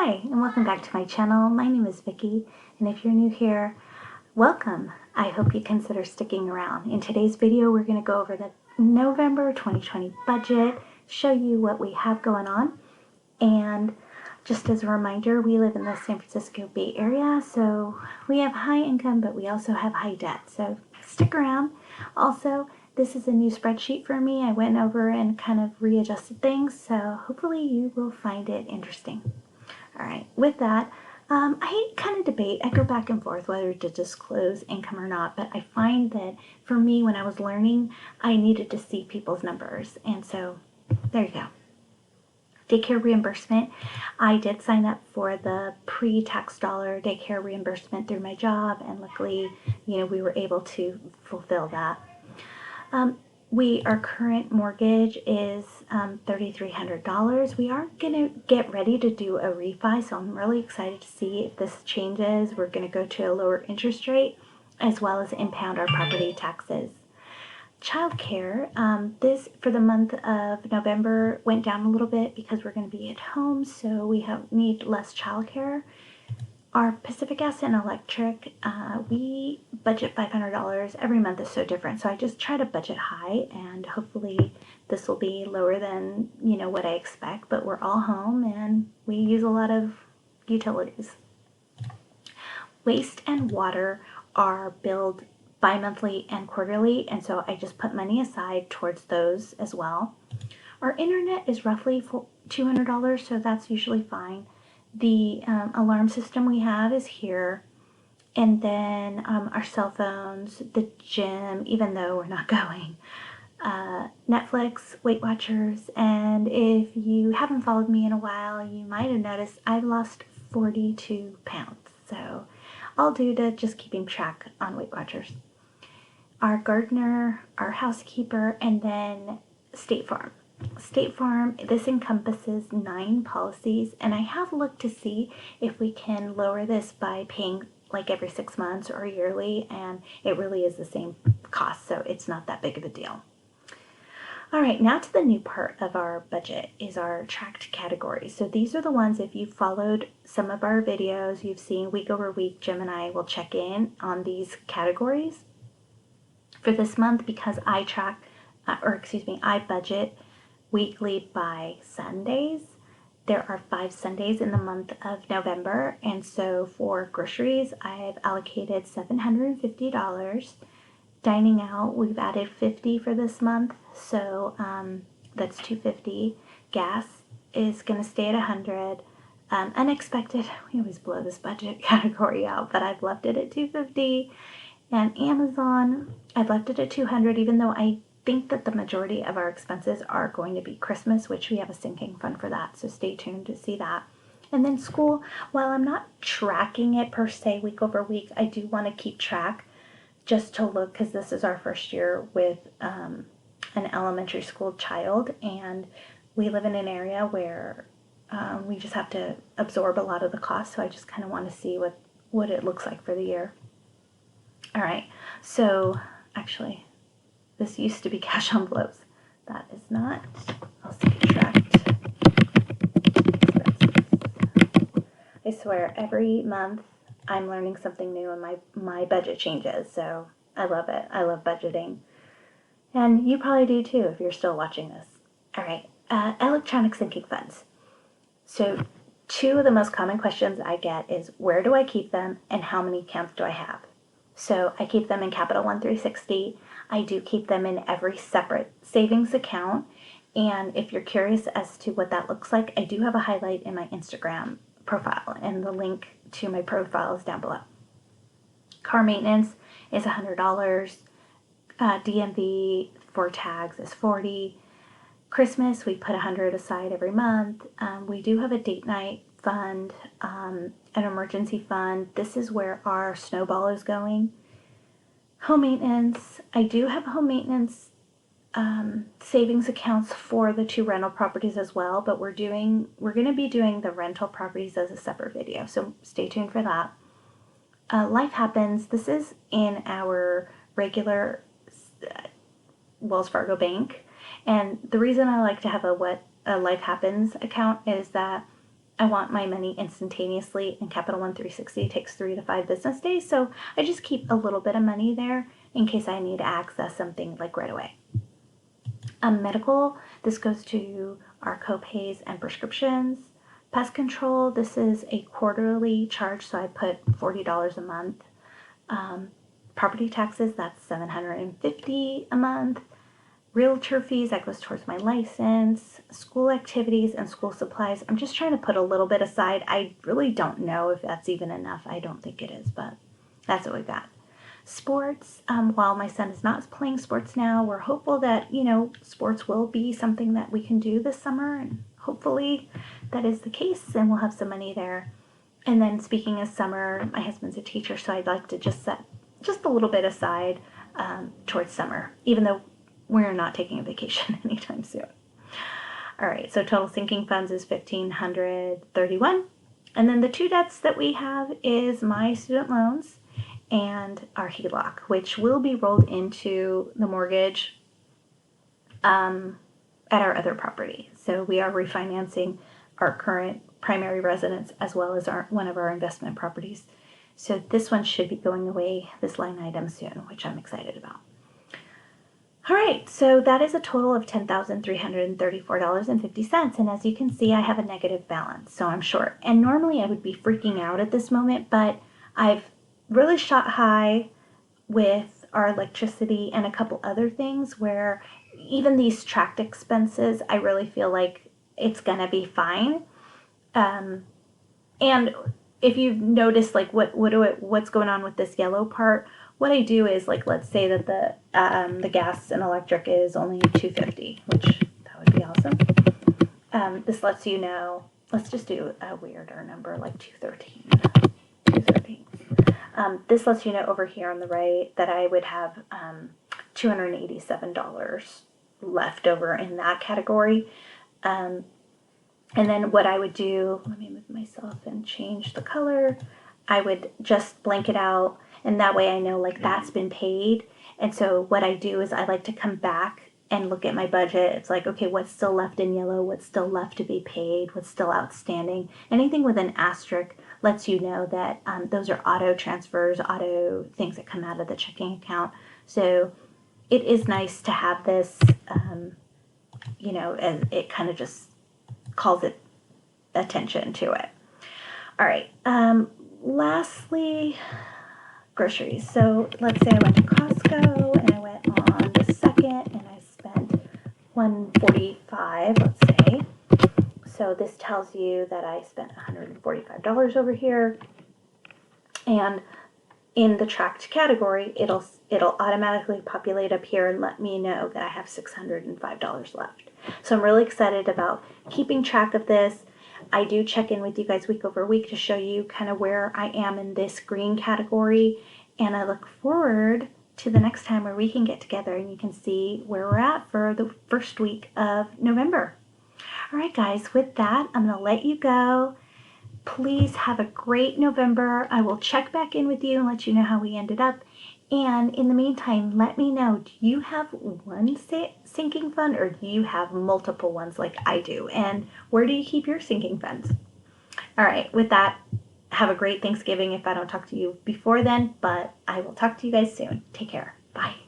Hi, and welcome back to my channel. My name is Vicki, and if you're new here, welcome. I hope you consider sticking around. In today's video, we're going to go over the November 2020 budget, show you what we have going on, and just as a reminder, we live in the San Francisco Bay Area, so we have high income, but we also have high debt, so stick around. Also, this is a new spreadsheet for me. I went over and kind of readjusted things, so hopefully you will find it interesting. All right, with that, I kind of debate. I go back and forth whether to disclose income or not, but I find that for me, when I was learning, I needed to see people's numbers, and so there you go. Daycare reimbursement. I did sign up for the pre-tax dollar daycare reimbursement through my job, and luckily, we were able to fulfill that. Our current mortgage is $3,300. We are going to get ready to do a refi, so I'm really excited to see if this changes. We're going to go to a lower interest rate as well as impound our property taxes. Childcare, this for the month of November went down a little bit because we're going to be at home, so we need less childcare. Our Pacific Gas and Electric, we budget $500. Every month is so different, so I just try to budget high, and hopefully this will be lower than what I expect, but we're all home and we use a lot of utilities. Waste and water are billed bi-monthly and quarterly, and so I just put money aside towards those as well. Our internet is roughly $200, so that's usually fine. The alarm system we have is here, and then our cell phones, the gym, even though we're not going, Netflix, Weight Watchers, and if you haven't followed me in a while, you might have noticed I've lost 42 pounds, so all due to just keeping track on Weight Watchers. Our gardener, our housekeeper, and then State Farm. State Farm, this encompasses 9 policies, and I have looked to see if we can lower this by paying like every 6 months or yearly, and it really is the same cost, so it's not that big of a deal. All right, now to the new part of our budget is our tracked categories. So these are the ones, if you've followed some of our videos, you've seen week over week, Jim and I will check in on these categories. For this month, because I I budget weekly by Sundays. There are 5 Sundays in the month of November, and so for groceries, I've allocated $750. Dining out, we've added $50 for this month, so that's $250. Gas is going to stay at $100. Unexpected, we always blow this budget category out, but I've left it at $250. And Amazon, I've left it at $200, even though I think that the majority of our expenses are going to be Christmas, which we have a sinking fund for that, so stay tuned to see that. And then school, while I'm not tracking it per se week over week, I do want to keep track just to look, because this is our first year with an elementary school child, and we live in an area where we just have to absorb a lot of the costs, so I just kind of want to see what it looks like for the year. All right, so actually, this used to be cash envelopes. That is not. I'll see tracked expenses. I swear, every month I'm learning something new and my budget changes, so I love it. I love budgeting. And you probably do too if you're still watching this. All right, electronic sinking funds. So 2 of the most common questions I get is, where do I keep them and how many accounts do I have? So I keep them in Capital One 360. I do keep them in every separate savings account. And if you're curious as to what that looks like, I do have a highlight in my Instagram profile, and the link to my profile is down below. Car maintenance is $100. DMV for tags is $40. Christmas, we put $100 aside every month. We do have a date night fund, an emergency fund. This is where our snowball is going. Home maintenance, I do have home maintenance savings accounts for the 2 rental properties as well, but we're going to be doing the rental properties as a separate video, so stay tuned for that. Life Happens, this is in our regular Wells Fargo bank, and the reason I like to have a Life Happens account is that I want my money instantaneously, and Capital One 360 takes 3 to 5 business days, so I just keep a little bit of money there in case I need to access something like right away. Medical, this goes to our copays and prescriptions. Pest control, this is a quarterly charge, so I put $40 a month. Property taxes, that's $750 a month. Realtor fees, that goes towards my license. School activities and school supplies, I'm just trying to put a little bit aside. I really don't know if that's even enough. I don't think it is, but that's what we got. Sports, while my son is not playing sports now, we're hopeful that, sports will be something that we can do this summer, and hopefully that is the case, and we'll have some money there. And then speaking of summer, my husband's a teacher, so I'd like to just set just a little bit aside towards summer, even though we're not taking a vacation anytime soon. All right, so total sinking funds is $1,531. And then the two debts that we have is my student loans and our HELOC, which will be rolled into the mortgage at our other property. So we are refinancing our current primary residence as well as one of our investment properties. So this one should be going away, this line item, soon, which I'm excited about. All right, so that is a total of $10,334.50. And as you can see, I have a negative balance, so I'm short. And normally I would be freaking out at this moment, but I've really shot high with our electricity and a couple other things where even these tracked expenses, I really feel like it's gonna be fine. And if you've noticed, like what's going on with this yellow part, what I do is, like, let's say that the gas and electric is only $250, which that would be awesome. This lets you know. Let's just do a weirder number, like 213. 213. This lets you know over here on the right that I would have $287 left over in that category. And then what I would do, let me move myself and change the color. I would just blank it out, and that way I know, like, that's been paid. And so what I do is I like to come back and look at my budget. It's like, okay, what's still left in yellow? What's still left to be paid? What's still outstanding? Anything with an asterisk lets you know that those are auto transfers, auto things that come out of the checking account. So it is nice to have this, and it kind of just calls it attention to it. All right. Lastly, groceries. So let's say I went to Costco and I went on the 2nd and I spent $145, let's say. So this tells you that I spent $145 over here. And in the tracked category, it'll automatically populate up here and let me know that I have $605 left. So I'm really excited about keeping track of this. I do check in with you guys week over week to show you kind of where I am in this green category. And I look forward to the next time where we can get together and you can see where we're at for the first week of November. All right, guys, with that, I'm going to let you go. Please have a great November. I will check back in with you and let you know how we ended up. And in the meantime, let me know, do you have one sinking fund or do you have multiple ones like I do? And where do you keep your sinking funds? All right, with that, have a great Thanksgiving if I don't talk to you before then, but I will talk to you guys soon. Take care. Bye.